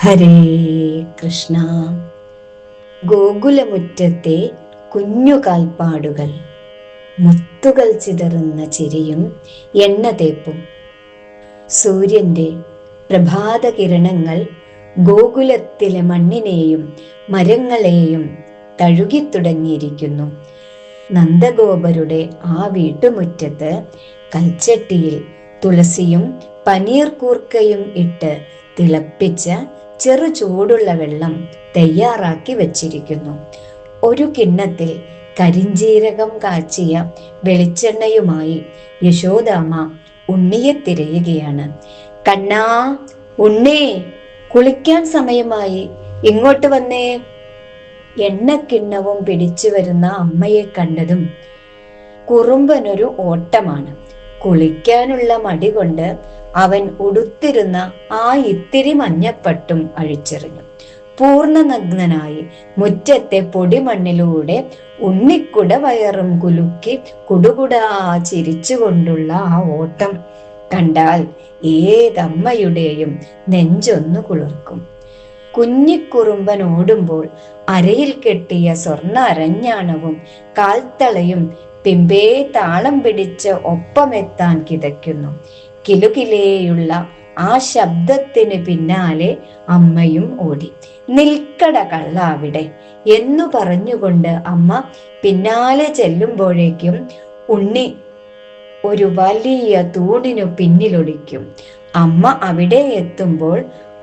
ഹരേ കൃഷ്ണ. ഗോകുലമുറ്റത്തെ കുഞ്ഞു കാൽപ്പാടുകൾ, മുത്തുകൾ ചിതറുന്ന ചിരിയും എണ്ണ തേപ്പും. സൂര്യന്റെ പ്രഭാത കിരണങ്ങൾ ഗോകുലത്തിലെ മണ്ണിനെയും മരങ്ങളെയും തഴുകിത്തുടങ്ങിയിരിക്കുന്നു. നന്ദഗോപരുടെ ആ വീട്ടുമുറ്റത്ത് കൽച്ചട്ടിയിൽ തുളസിയും പനീർ കൂർക്കയും ഇട്ട് തിളപ്പിച്ച ചെറു ചൂടുള്ള വെള്ളം തയ്യാറാക്കി വച്ചിരിക്കുന്നു. ഒരു കിണ്ണത്തിൽ കരിഞ്ജീരകം കാച്ചിയ വെളിച്ചെണ്ണയുമായി യശോദാമ്മ ഉണ്ണിയെ തിരയുകയാണ്. കണ്ണാ, ഉണ്ണേ, കുളിക്കാൻ സമയമായി, ഇങ്ങോട്ട് വന്നേ. എണ്ണക്കിണ്ണവും പിടിച്ചു വരുന്ന അമ്മയെ കണ്ടതും കുറുമ്പനൊരു ഓട്ടമാണ്. കുളിക്കാനുള്ള മടി കൊണ്ട് അവൻ ഉടുത്തിരുന്ന ആ ഇത്തിരി മഞ്ഞപ്പട്ടും അഴിച്ചെറിഞ്ഞു. പൂർണ്ണനഗ്നനായി മുറ്റത്തെ പൊടിമണ്ണിലൂടെ ഉണ്ണിക്കുട വയറും കുലുക്കി കുടുകുടാ ചിരിച്ചുകൊണ്ടുള്ള ആ ഓട്ടം കണ്ടാൽ ഏതമ്മയുടെയും നെഞ്ചൊന്നു കുളിർക്കും. കുഞ്ഞിക്കുറുമ്പൻ ഓടുമ്പോൾ അരയിൽ കെട്ടിയ സ്വർണ്ണ അരഞ്ഞാണവും കാൽത്തളയും പിമ്പേ താളം പിടിച്ച് ഒപ്പമെത്താൻ കിതയ്ക്കുന്നു. കിലുകിലേയുള്ള ആ ശബ്ദത്തിന് പിന്നാലെ അമ്മയും ഓടി. നിൽക്കട കള്ള അവിടെ എന്നു പറഞ്ഞുകൊണ്ട് അമ്മ പിന്നാലെ ചെല്ലുമ്പോഴേക്കും ഉണ്ണി ഒരു വലിയ തൂണിനു പിന്നിലൊളിക്കും. അമ്മ അവിടെ എത്തുമ്പോൾ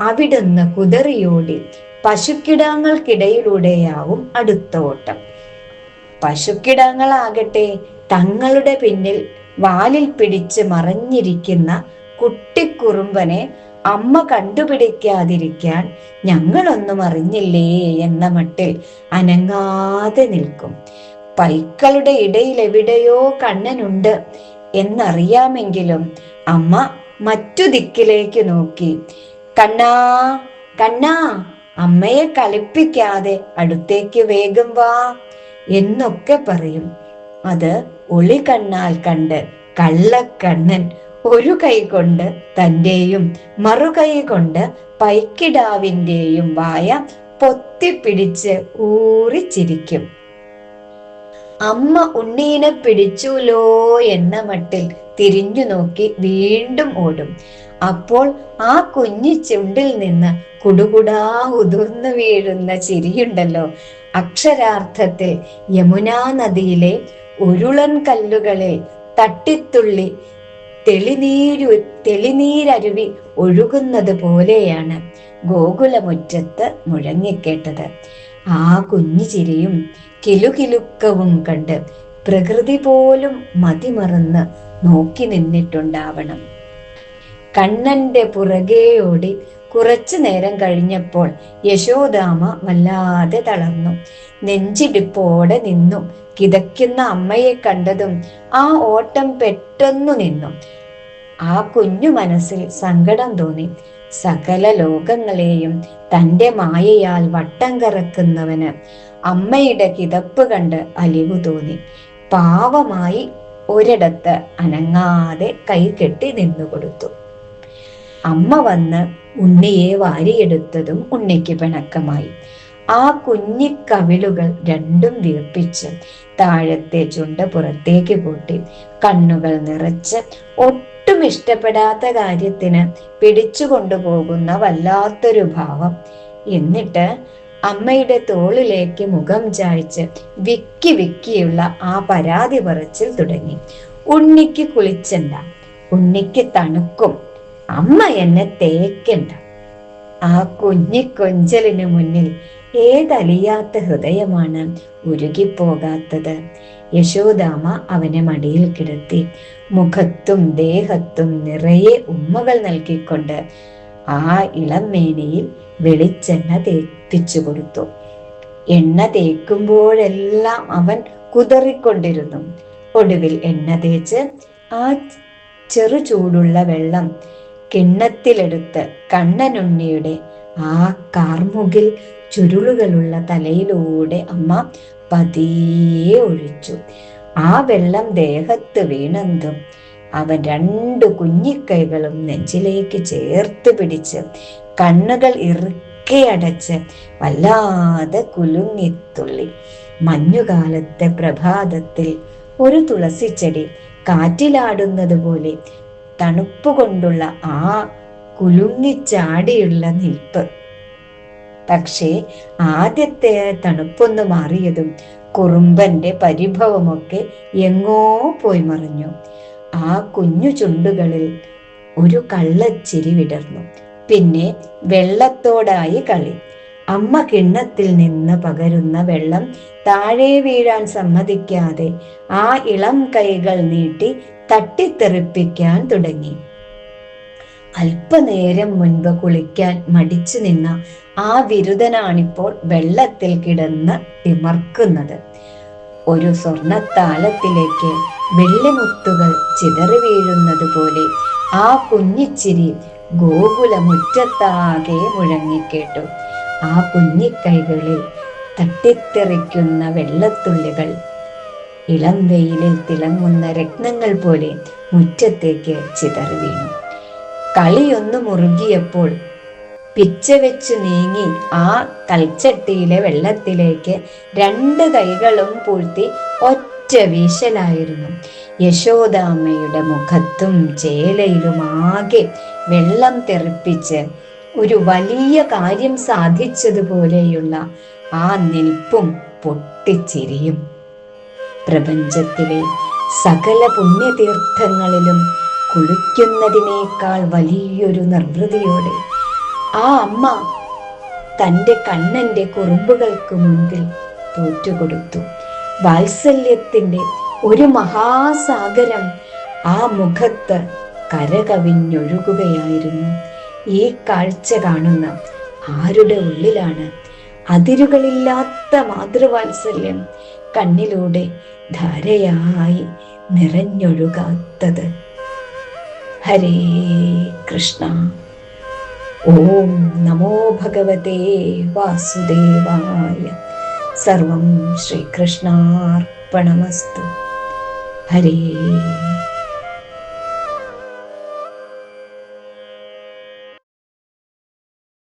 അവിടുന്ന് കുതറിയോടി പശുക്കിടാങ്ങൾക്കിടയിലൂടെയാവും അടുത്ത ഓട്ടം. പശുക്കിടാങ്ങളാകട്ടെ തങ്ങളുടെ പിന്നിൽ വാലിൽ പിടിച്ച് മറഞ്ഞിരിക്കുന്ന കുട്ടിക്കുറുമ്പനെ അമ്മ കണ്ടുപിടിക്കാതിരിക്കാൻ ഞങ്ങളൊന്നും അറിഞ്ഞില്ലേ എന്ന മട്ടിൽ അനങ്ങാതെ നിൽക്കും. പൈക്കളുടെ ഇടയിൽ എവിടെയോ കണ്ണനുണ്ട് എന്നറിയാമെങ്കിലും അമ്മ മറ്റു ദിക്കിലേക്ക് നോക്കി, കണ്ണാ, കണ്ണാ, അമ്മയെ കളിപ്പിക്കാതെ അടുത്തേക്ക് വേഗം വാ എന്നൊക്കെ പറയും. അത് ഒളി കണ്ണാൽ കണ്ട് കള്ളക്കണ്ണൻ ഒരു കൈ കൊണ്ട് തന്റെയും മറുകൈ കൊണ്ട് പൈക്കിടാവിന്റെയും വായ പൊത്തിപ്പിടിച്ച് ഊറിച്ചിരിക്കും. അമ്മ ഉണ്ണീനെ പിടിച്ചുലോ എന്ന മട്ടിൽ തിരിഞ്ഞു നോക്കി വീണ്ടും ഓടും. അപ്പോൾ ആ കുഞ്ഞി ചുണ്ടിൽ നിന്ന് കുടുകുടാ ഉതിർന്നു വീഴുന്ന ചിരിയുണ്ടല്ലോ, അക്ഷരാർത്ഥത്തിൽ യമുനാ നദിയിലെ ഉരുളൻ കല്ലുകളിൽ തട്ടിത്തുള്ളി തെളിനീരരുവി ഒഴുകുന്നത് പോലെയാണ് ഗോകുലമുറ്റത്ത് മുഴങ്ങിക്കേട്ടത്. ആ കുഞ്ഞു ചിരിയും കിലുകിലുക്കവും കണ്ട് പ്രകൃതി പോലും മതിമറന്ന് നോക്കി നിന്നിട്ടുണ്ടാവണം. കണ്ണന്റെ പുറകെ ഓടി കുറച്ചു നേരം കഴിഞ്ഞപ്പോൾ യശോദാമ്മ വല്ലാതെ തളർന്നു. നെഞ്ചിടിപ്പോടെ നിന്നു. കിതയ്ക്കുന്ന അമ്മയെ കണ്ടതും ആ ഓട്ടം പെട്ടെന്നു നിന്നു. ആ കുഞ്ഞു മനസ്സിൽ സങ്കടം തോന്നി. സകല ലോകങ്ങളെയും തന്റെ മായയാൽ വട്ടം കറക്കുന്നവന് അമ്മയുടെ കിതപ്പ് കണ്ട് അലിവു തോന്നി. പാവമായി ഒരിടത്ത് അനങ്ങാതെ കൈകെട്ടി നിന്നുകൊടുത്തു. അമ്മ വന്ന് ഉണ്ണിയെ വാരിയെടുത്തതും ഉണ്ണിക്ക് പിണക്കമായി. ആ കുഞ്ഞിക്കവിളുകൾ രണ്ടും വീർപ്പിച്ച് താഴത്തെ ചുണ്ട് പുറത്തേക്ക് കൂട്ടി കണ്ണുകൾ നിറച്ച് ഒട്ടും ഇഷ്ടപ്പെടാത്ത കാര്യത്തിന് പിടിച്ചു കൊണ്ടുപോകുന്ന വല്ലാത്തൊരു ഭാവം. എന്നിട്ട് അമ്മയുടെ തോളിലേക്ക് മുഖം ചായ്ച്ച് വിക്കി വിക്കിയുള്ള ആ പരാതി പറച്ചിൽ തുടങ്ങി. ഉണ്ണിക്ക് കുളിച്ചണ്ട, ഉണ്ണിക്ക് തണുക്കും, അമ്മ എന്നെ തേക്കണ്ട. ആ കുഞ്ഞിക്കൊഞ്ചലിന് മുന്നിൽ ഏതലിയാത്ത ഹൃദയമാണ് ഉരുകിപ്പോകാത്തത്. യശോദാമ്മ അവനെ മടിയിൽ കിടത്തി മുഖത്തും ദേഹത്തും നിറയെ ഉമ്മകൾ നൽകിക്കൊണ്ട് ആ ഇളം മേനിയിൽ വെളിച്ചെണ്ണ തേപ്പിച്ചു കൊടുത്തു. എണ്ണ തേക്കുമ്പോഴെല്ലാം അവൻ കുതറിക്കൊണ്ടിരുന്നു. ഒടുവിൽ എണ്ണ തേച്ച് ആ ചെറു ചൂടുള്ള വെള്ളം കിണ്ണത്തിലെടുത്ത് കണ്ണനുണ്ണിയുടെ ആ കാർമുകിൽ ചുരുളുകളുള്ള തലയിലൂടെ അമ്മ പതിയെ ഒഴിച്ചു. ആ വെള്ളം ദേഹത്ത് വീണന്തും അവൻ രണ്ടു കുഞ്ഞിക്കൈകളും നെഞ്ചിലേക്ക് ചേർത്ത് പിടിച്ച് കണ്ണുകൾ ഒക്കെ അടച്ച് വല്ലാതെ കുലുങ്ങിത്തുള്ളി. മഞ്ഞുകാലത്തെ പ്രഭാതത്തിൽ ഒരു തുളസിച്ചെടി കാറ്റിലാടുന്നത് പോലെ തണുപ്പുകൊണ്ടുള്ള ആ കുലുങ്ങിച്ചാടിയുള്ള നിൽപ്പ്. പക്ഷേ ആദ്യത്തെ തണുപ്പൊന്ന് മാറിയതും കുറുമ്പന്റെ പരിഭവമൊക്കെ എങ്ങോ പോയി മറിഞ്ഞു. ആ കുഞ്ഞു ചുണ്ടുകളിൽ ഒരു കള്ളച്ചിരി വിടർന്നു. പിന്നെ വെള്ളത്തോടായി കളി. അമ്മ കിണ്ണത്തിൽ നിന്ന് പകരുന്ന വെള്ളം താഴെ വീഴാൻ സമ്മതിക്കാതെ ആ ഇളം കൈകൾ നീട്ടി തട്ടിത്തെറിപ്പിക്കാൻ തുടങ്ങി. അല്പനേരം മുൻപ് കുളിക്കാൻ മടിച്ചു നിന്ന ആ വിരുദ്ധനാണിപ്പോൾ വെള്ളത്തിൽ കിടന്ന് തിമർക്കുന്നത്. ഒരു സ്വർണത്താലത്തിലേക്ക് വെള്ളിമുത്തുകൾ ചിതറി വീഴുന്നത് പോലെ ആ കുഞ്ഞിച്ചിരി ഗോകുലമുറ്റത്താകെ മുഴങ്ങിക്കേട്ടു. ആ കുഞ്ഞിക്കൈകളിൽ തട്ടിത്തെറിക്കുന്ന വെള്ളത്തുള്ളികൾ ഇളം വെയിലിൽ തിളങ്ങുന്ന രത്നങ്ങൾ പോലെ മുറ്റത്തേക്ക് ചിതറി വീണു. കളിയൊന്നു മുറുകിയപ്പോൾ പിച്ച വെച്ച് നീങ്ങി ആ കൽച്ചട്ടിയിലെ വെള്ളത്തിലേക്ക് രണ്ട് കൈകളും പൂഴ്ത്തി ഒറ്റ വീശലായിരുന്നു. യശോദാമ്മയുടെ മുഖത്തും ചേലയിലുമാകെ വെള്ളം തെറിപ്പിച്ച് ഒരു വലിയ കാര്യം സാധിച്ചതുപോലെയുള്ള ആ നിൽപ്പും പൊട്ടിച്ചിരിയും. പ്രപഞ്ചത്തിലെ സകല പുണ്യതീർത്ഥങ്ങളിലും കുളിക്കുന്നതിനേക്കാൾ വലിയൊരു നിർവൃതിയോടെ ആ അമ്മ തൻ്റെ കണ്ണന്റെ കുറുമ്പുകൾക്ക് മുൻപിൽ തോറ്റുകൊടുത്തു. വാത്സല്യത്തിൻ്റെ ഒരു മഹാസാഗരം ആ മുഖത്ത് കരകവിഞ്ഞൊഴുകുകയായിരുന്നു. ഈ കാഴ്ച കാണുന്ന ആരുടെ ഉള്ളിലാണ് അതിരുകളില്ലാത്ത മാതൃവാത്സല്യം കണ്ണിലൂടെ ധാരയായി നിറഞ്ഞൊഴുകാത്തത്? ഹരേ കൃഷ്ണ. ഓം നമോ ഭഗവതേ വാസുദേവായ. സർവം ശ്രീകൃഷ്ണാർപ്പണമസ്തു. ഹരേ